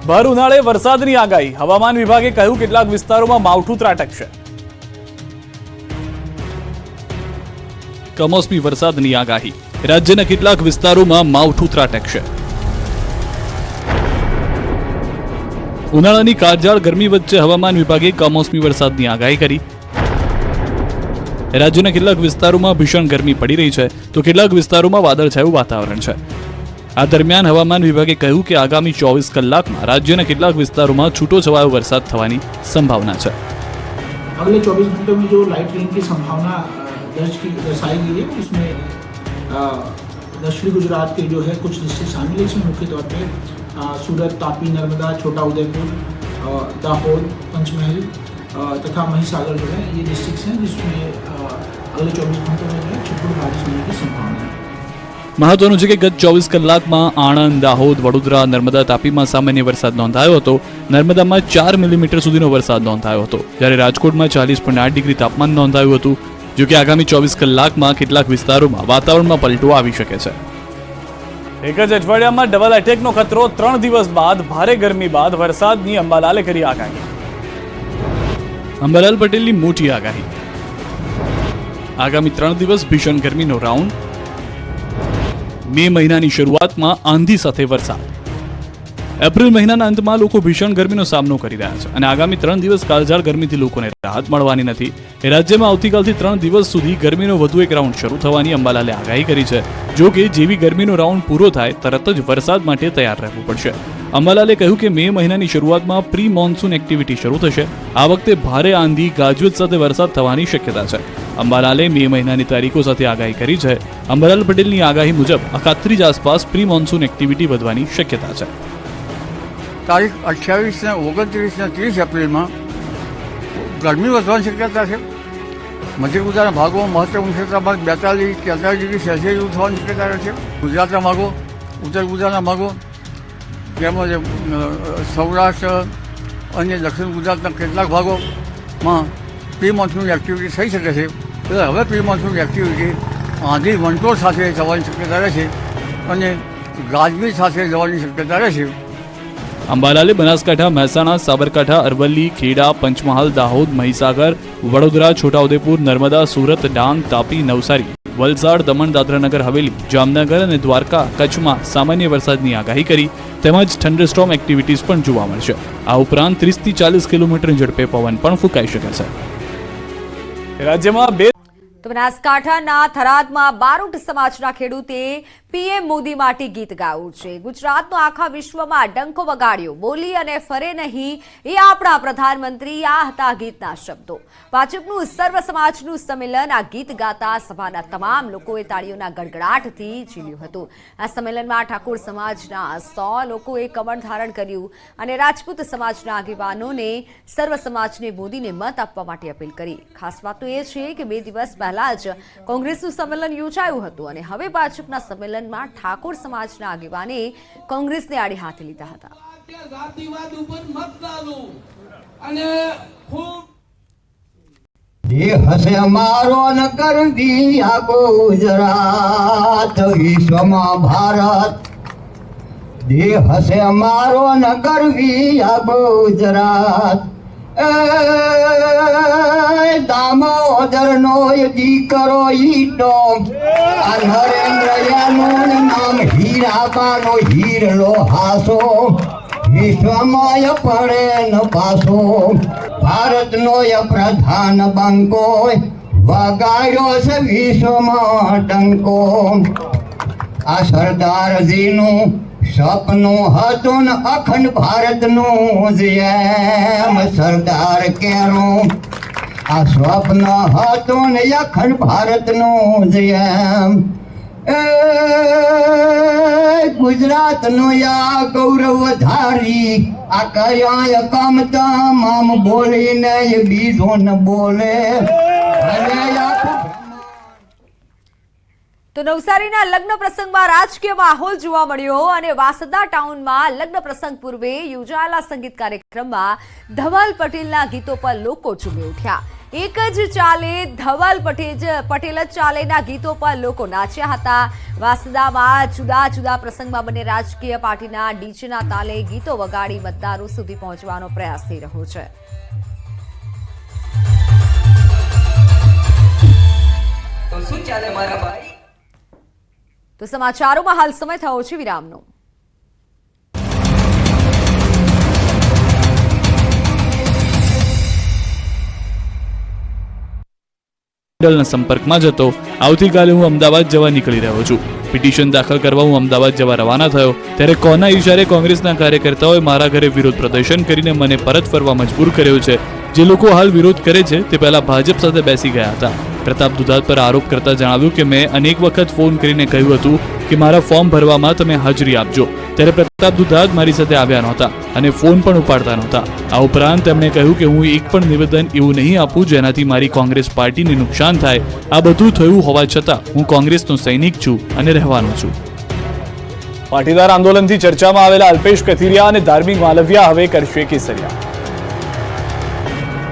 ભર ઉનાળે વરસાદની આગાહી, હવામાન વિભાગે કહ્યું કેટલાક વિસ્તારોમાં માવઠું ત્રાટકશે। કમોસમી વરસાદની આગાહી, રાજ્યના કેટલાક વિસ્તારોમાં માવઠું ત્રાટકશે। ઉનાળાની કાળઝાળ ગરમી વચ્ચે હવામાન વિભાગે કમોસમી વરસાદની આગાહી કરી। રાજ્યના કેટલાક વિસ્તારોમાં ભીષણ ગરમી પડી રહી છે, તો કેટલાક વિસ્તારોમાં વાદળછાયું વાતાવરણ છે। આ દરમિયાન હવામાન વિભાગે કહ્યું કે આગામી 24 કલાકમાં રાજ્યના કેટલાક વિસ્તારોમાં છૂટોછવાયો વરસાદ થવાની સંભાવના છે। अगले 24 घंटों में जो लाइट रेन की संभावना दर्शाई गई है, उसमें दक्षिणी गुजरात के जो है कुछ डिस्ट्रिक्ट शामिल है। इसमें मुख्य तौर पे सूरत, तापी, नर्मदा, छोटा उदयपुर, दाहोद, पंचमहल तथा महिसागर जो है ये डिस्ट्रिक्ट हैं जिसमें अगले 24 घंटों में जो है छुटपुट बारिश होने की संभावना है। મહત્વનું છે કે ગત 24 કલાકમાં આણંદ, દાહોદ, વડોદરા, નર્મદા, તાપીમાં સામાન્ય વરસાદ નોંધાયો હતો। નર્મદામાં 4 મિલીમીટર સુધીનો વરસાદ નોંધાયો હતો, જ્યારે રાજકોટમાં 40.8 ડિગ્રી તાપમાન નોંધાયું હતું। જો કે આગામી 24 કલાકમાં કેટલાક વિસ્તારોમાં વાતાવરણમાં પલટો આવી શકે છે। એક જ અઠવાડિયામાં ડબલ એટેકનો ખતરો, 3 દિવસ બાદ ભારે ગરમી બાદ વરસાદની અંબાલાલે કરી આગાહી। અંબાલાલ પટેલની મોટી આગાહી, આગામી 3 દિવસ ભીષણ ગરમીનો રાઉન્ડ। મે મહિનાની શરૂઆતમાં આંધી સાથે વરસાદ। એપ્રિલ મહિનાના અંતમાં લોકો ભીષણ ગરમીનો સામનો કરી રહ્યા છે અને આગામી 3 દિવસ કાળઝાળ ગરમીથી લોકોને રાહત મળવાની નથી। રાજ્યમાં આવતીકાલથી 3 દિવસ સુધી ગરમીનો વધુ એક રાઉન્ડ શરૂ થવાની અંબાલાલે આગાહી કરી છે। જો કે જેવી ગરમીનો રાઉન્ડ પૂરો થાય તરત જ વરસાદ માટે તૈયાર રહેવું પડશે। અંબાલાલે કહ્યું કે મે મહિનાની શરૂઆતમાં પ્રી મોન્સૂન એક્ટિવિટી શરૂ થશે। આ વખતે ભારે આંધી, ગાજવીજ સાથે વરસાદ થવાની શક્યતા છે। અંબાલાલે મે મહિનાની તારીખો સાથે આગાહી કરી છે। અંબાલાલ પટેલની આગાહી મુજબ અખાત્રીજ આસપાસ પ્રી મોન્સૂન એક્ટિવિટી વધવાની શક્યતા છે। તારીખ 28 ને 29 ને 30 એપ્રિલમાં ગરમી વધવાની શક્યતા છે। મધ્ય ગુજરાતના ભાગોમાં મહત્તમ ઉષ્ણતા 42-43 ડિગ્રી સેલ્સિયસ થવાની શક્યતા છે। ગુજરાતના ભાગો, ઉત્તર ગુજરાતના ભાગો તેમજ સૌરાષ્ટ્ર અને દક્ષિણ ગુજરાતના કેટલાક ભાગોમાં પ્રી મોન્સૂન એક્ટિવિટી થઈ શકે છે। એટલે હવે પ્રી મોન્સૂન એક્ટિવિટી આંધી વંટોળ સાથે થવાની શક્યતા રહેશે અને ગાજવીજ સાથે જવાની શક્યતા રહેશે। અંબાલાલે બનાસકાંઠા, મહેસાણા, સાબરકાંઠા, અરવલ્લી, ખેડા, પંચમહાલ, દાહોદ, મહીસાગર, વડોદરા, છોટાઉદેપુર, નર્મદા, સુરત, ડાંગ, તાપી, નવસારી, વલસાડ, દમણ, દાદરાનગર હવેલી, જામનગર અને દ્વારકા, કચ્છમાં સામાન્ય વરસાદની આગાહી કરી। તેમજ થંડરસ્ટોર્મ એક્ટિવિટીઝ પણ જોવા મળશે। આ ઉપરાંત 30 થી 40 કિલોમીટરની ઝડપે પવન પણ ફૂંકાઈ શકે છે। રાજ્યમાં તો બનાસકાંઠાના થરાદમાં બારોટ સમાજના ખેડૂતે પીએમ મોદી માટે ગીત ગાયું છે। ગુજરાતનો આખા વિશ્વમાં ડંકો વગાડ્યો, બોલી અને ફરે નહીં એ આપણા પ્રધાનમંત્રી, આ હતા ગીતના શબ્દો। ભાજપનું સર્વ સમાજનું સંમેલન, આ ગીત ગાતા સભાના તમામ લોકોએ તાળીઓના ગડગડાટથી ઝીલ્યું હતું। આ સંમેલનમાં ઠાકોર સમાજના 100 લોકોએ કમળ ધારણ કર્યું અને રાજપૂત સમાજના આગેવાનોને સર્વ સમાજને મોદીને મત આપવા માટે અપીલ કરી। ખાસ વાત તો એ છે કે 2 દિવસ પહેલા જ કોંગ્રેસનું સંમેલન યોજાયું હતું અને હવે ભાજપના સંમેલનમાં ઠાકોર સમાજના આગેવાને કોંગ્રેસને આડે હાથે લીધા હતા। હસે અમારો નગર દિયા ગુજરાત, વિશ્વમાં ભારત। દેહ હસે અમારો નગર દિયા ગુજરાત, દામોદર નો દીકરો ઈટો, નરેન્દ્ર યાનું નામ હીરાબાનો હીરલો હાસો, વિશ્વમાં પડે ન પાસો। ભારતનો પ્રધાન બંકો વગાડ્યો છે વિશ્વમાં ડંકો। આ સરદારજીનું સપનું હતું ને અખંડ ભારતનું જેમ સરદાર કેરું, આ સ્વપ્ન હતું ને અખંડ ભારતનું જેમ। ગુજરાતનું આ ગૌરવ ધારી, આ કયા કામ તમામ બોલીને બીજો ન બોલે। તો નવસારીના લગ્ન પ્રસંગમાં રાજકીય માહોલ જોવા મળ્યો અને વાસદા ટાઉનમાં લગ્ન પ્રસંગ પૂર્વે યોજાયેલા સંગીત કાર્યક્રમમાં ધવલ પટેલના ગીતો પર લોકો ઝૂમી ઉઠ્યા। એક જ ચાલે ધવલ પટેલ જ ચાલેના ગીતો પર લોકો નાચ્યા હતા. વાસદામાં જુદા જુદા પ્રસંગમાં બંને રાજકીય પાર્ટીના ડીજેના તાલે ગીતો વગાડી મતદારો સુધી પહોંચવાનો પ્રયાસ થઈ રહ્યો છે. તો સમાચારોમાં હાલ સમય થયો છે વિરામનો. મંડળના સંપર્કમાં જતો આવતીકાલે હું અમદાવાદ જવા નીકળી રહ્યો છું. પિટિશન દાખલ કરવા હું અમદાવાદ જવા રવાના થયો ત્યારે કોના ઈશારે કોંગ્રેસના કાર્યકર્તાઓએ મારા ઘરે વિરોધ પ્રદર્શન કરીને મને પરત ફરવા મજબૂર કર્યો છે. જે લોકો હાલ વિરોધ કરે છે તે પહેલા ભાજપ સાથે બેસી ગયા હતા. પ્રતાપ દુધાત પર આરોપ કરતા જણાવ્યું કે મેં અનેક વખત ફોન કરીને કહ્યું હતું કે મારા ફોર્મ ભરવામાં તમે હાજરી આપજો. ત્યારે પ્રતાપ દુધાત મારી સાથે આવ્યા નહોતા અને ફોન પણ ઉપાડતા નહોતા. આ ઉપરાંત તેમણે કહ્યું કે હું એક પણ નિવેદન એવું નહીં આપું જેનાથી મારી કોંગ્રેસ પાર્ટીને નુકસાન થાય. આ બધું થયું હોવા છતાં હું કોંગ્રેસનો સૈનિક છું અને રહેવાનો છું. પાટીદાર આંદોલનથી ચર્ચામાં આવેલા અલ્પેશ કથિરિયા અને ધાર્મિક માલવિયા હવે કરશે કેસરિયા.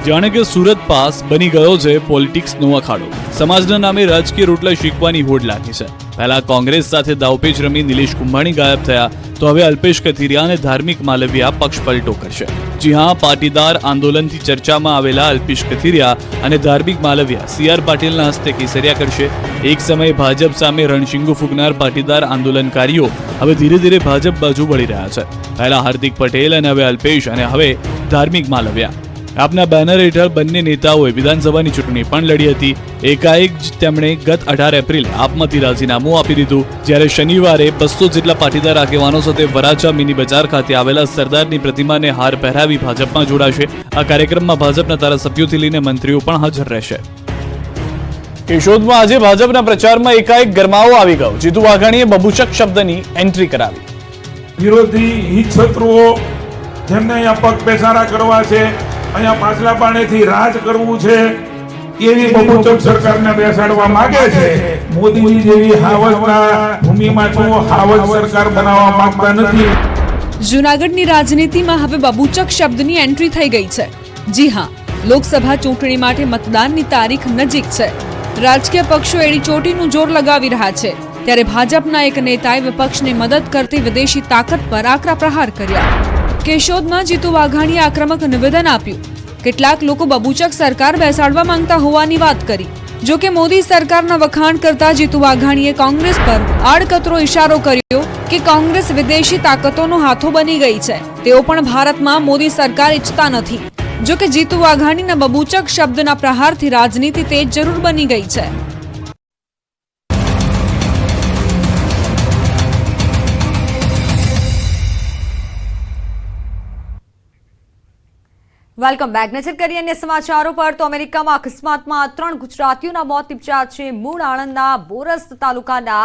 જાણે કે સુરત પાસ બની ગયો છે પોલિટિક્સનો અખાડો. સમાજના નામે રાજકીય રોટલા શીખવાની હોડ લાગી છે. પહેલા કોંગ્રેસ સાથે દાવપેચ રમી નિલેશ કુંભાણી ગાયબ થયા તો હવે અલ્પેશ કથિરિયા અને ધાર્મિક માલવિયા પક્ષ પલટો કરશે. જી હા, પાટીદાર આંદોલનથી ચર્ચામાં આવેલા અલ્પેશ કથિરિયા અને ધાર્મિક માલવિયા CR પાટીલના હસ્તે કેસરિયા કરશે. એક સમયે ભાજપ સામે રણશીંગુ ફૂંકનાર પાટીદાર આંદોલનકારીઓ હવે ધીરે ધીરે ભાજપ બાજુ વળી રહ્યા છે. પહેલા હાર્દિક પટેલ અને હવે અલ્પેશ અને હવે ધાર્મિક માલવિયા. આપના બેનર હેઠળ બંને નેતાઓએ વિધાનસભાની ચૂંટણી પણ લડી હતી. એકાએક જ તેમણે ગત 18 એપ્રિલે આપમાંથી રાજીનામું આપી દીધું. જ્યારે શનિવારે 200 જેટલા પાટીદાર આગેવાનો સાથે વરાછા મિની બજાર ખાતે આવેલા સરદારની પ્રતિમાને હાર પહેરાવી ભાજપમાં જોડાશે. આ કાર્યક્રમમાં ભાજપના ધારાસભ્યોથી લઈને મંત્રીઓ પણ હાજર રહેશે. કેશોદમાં આજે ભાજપના પ્રચારમાં એકાએક ગરમાવો આવી ગયો. જીતુ વાઘાણીએ બબુચક શબ્દની એન્ટ્રી કરાવી. વિરોધી હિત શત્રુઓ જેમને અહીંયા પગ બેસારા કરવા છે, અહીંયા પાછલા પાણીથી રાજ કરવું છે, એવી બબુચક સરકારને બેસાડવા માંગે છે. મોદીજી જેવી હાવજના ભૂમિમાં છો હાવજ સરકાર બનાવવા માંગતા નથી. જૂનાગઢની રાજનીતિમાં હવે બબુચક શબ્દની એન્ટ્રી થઈ ગઈ છે. જી હા, લોકસભા ચૂંટણી માટે મતદાનની તારીખ નજીક છે. રાજકીય પક્ષો એડી ચોટીનું જોર લગાવી રહ્યા છે ત્યારે ભાજપના એક નેતાએ વિપક્ષને મદદ કરતી વિદેશી તાકાત પર આકરા પ્રહાર કર્યા. કેશોદમાં જીતુ વાઘાણીએ આક્રમક નિવેદન આપ્યું. કેટલાક લોકો બબુચક સરકાર બેસાડવા માંગતા હોવાની વાત કરી. જો કે મોદી સરકારના વખાણ કરતા જીતુ વાઘાણીએ કોંગ્રેસ પર આડકતરો ઇશારો કર્યો કે કોંગ્રેસ વિદેશી તાકાતોનો હાથો બની ગઈ છે. તેઓ પણ ભારતમાં મોદી સરકાર ઈચ્છતા નથી. જો કે જીતુ વાઘાણીના બબુચક શબ્દના પ્રહારથી રાજનીતિ તેજ જરૂર બની ગઈ છે. Welcome back. નજર કરીએ અન્ય સમાચારો પર તો અમેરિકામાં અકસ્માતમાં 3 ગુજરાતીઓના મોત નીપજ્યા છે. મૂળ આણંદના બોરસ તાલુકાના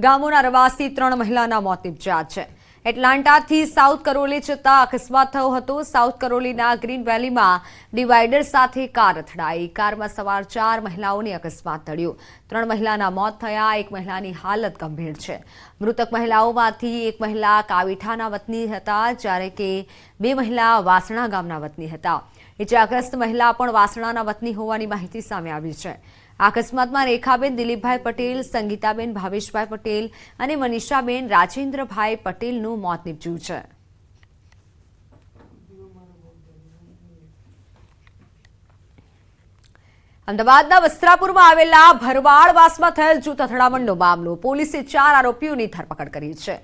ગામોના રહેવાસી 3 મહિલાના મોત નીપજ્યા છે. એટલાન્ટાથી સાઉથ કરોલી જતા અકસ્માત થયો હતો. સાઉથ કરોલીના ગ્રીન વેલીમાં ડિવાઈડર સાથે કાર અથડાઈ. કારમાં સવાર 4 મહિલાઓને અકસ્માત નડ્યો. 3 મહિલાના મોત થયા. એક મહિલાની હાલત ગંભીર છે. મૃતક મહિલાઓમાંથી એક મહિલા કાવીઠાના વતની હતા જ્યારે કે 2 મહિલા વાસણા ગામના વતની હતા. ઇજાગ્રસ્ત મહિલા પણ વાસણાના વતની હોવાની માહિતી સામે આવી છે. આ અકસ્માતમાં રેખાબેન દિલીપભાઈ પટેલ, સંગીતાબેન ભાવેશભાઈ પટેલ અને મનીષાબેન રાજેન્દ્રભાઈ પટેલનું મોત નીપજ્યું છે. અમદાવાદના વસ્ત્રાપુરમાં આવેલા ભરવાડવાસમાં થયેલ જૂથ અથડામણનો મામલો. પોલીસે 4 આરોપીઓની ધરપકડ કરી છે.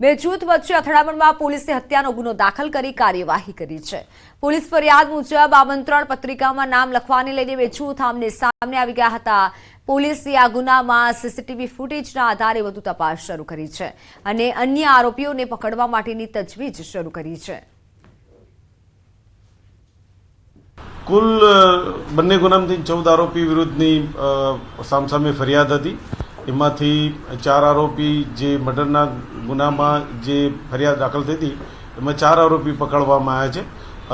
2 જૂથ વચ્ચે અથડામણમાં પોલીસે હત્યાનો ગુનો દાખલ કરી કાર્યવાહી કરી છે. પોલીસ ફરિયાદ મુજબ આમંત્રણ પત્રિકામાં નામ લખવાને લઈને 2 જૂથ આમને સામને આવી ગયા હતા. પોલીસે આ ગુનામાં સીસીટીવી ફૂટેજના આધારે વધુ તપાસ શરૂ કરી છે અને અન્ય આરોપીઓને પકડવા માટેની તજવીજ શરૂ કરી છે. કુલ બંને ગુનામાંથી 14 આરોપી વિરુદ્ધની સામસામે ફરિયાદ હતી. એમાંથી 4 આરોપી જે મર્ડરના ગુનામાં જે ફરિયાદ દાખલ થઈ હતી એમાં 4 આરોપી પકડવામાં આવ્યા છે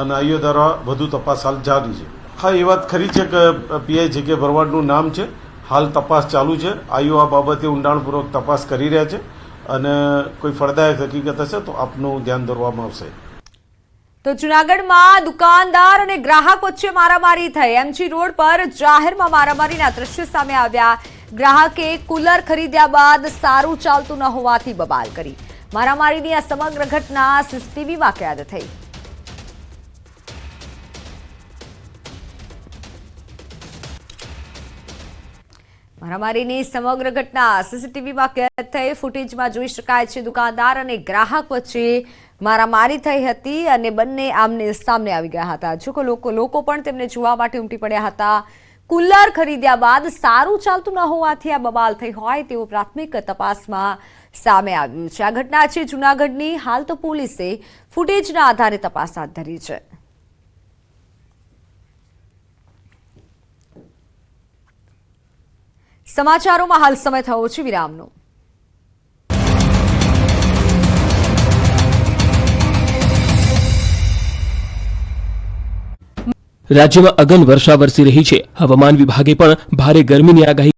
અને આઈઓ દ્વારા વધુ તપાસ હાલ જારી છે. હા, એ વાત ખરી છે કે પીઆઈ જે કે ભરવાડનું નામ છે. હાલ તપાસ ચાલુ છે. આઈઓ આ બાબતે ઊંડાણપૂર્વક તપાસ કરી રહ્યા છે અને કોઈ ફળદાયક હકીકત હશે તો આપનું ધ્યાન દોરવામાં આવશે. તો જૂનાગઢમાં દુકાનદાર અને ગ્રાહક વચ્ચે મારામારી થઈ. એમજી રોડ પર જાહેરમાં મારામારીના દ્રશ્યો સામે આવ્યા. ગ્રાહકે કુલર ખરીદ્યા બાદ સારું ચાલતું ન હોવાથી બબાલ કરી. મારામારીની આ સમગ્ર ઘટના સીસીટીવીમાં કેદ થઈ. મારામારીની સમગ્ર ઘટના સીસીટીવીમાં કેદ થઈ. ફૂટેજમાં જોઈ શકાય છે દુકાનદાર અને ગ્રાહક વચ્ચે મારામારી થઈ હતી અને બંને આમને સામને આવી ગયા હતા. જો લોકો પણ તેમને જોવા માટે ઉમટી પડ્યા હતા. કુલર ખરીદ્યા બાદ સારું ચાલતું ન હોવાથી આ બબાલ થઈ હોય તેવું પ્રાથમિક તપાસમાં સામે આવ્યું છે. આ ઘટના છે જૂનાગઢની. હાલ તો પોલીસે ફૂટેજના આધારે તપાસ હાથ ધરી છે. સમાચારોમાં હાલ સમય થયો છે વિરામનો. રાજ્યમાં અગન વર્ષા વરસી રહી છે. હવામાન વિભાગે પણ ભારે ગરમીની આગાહી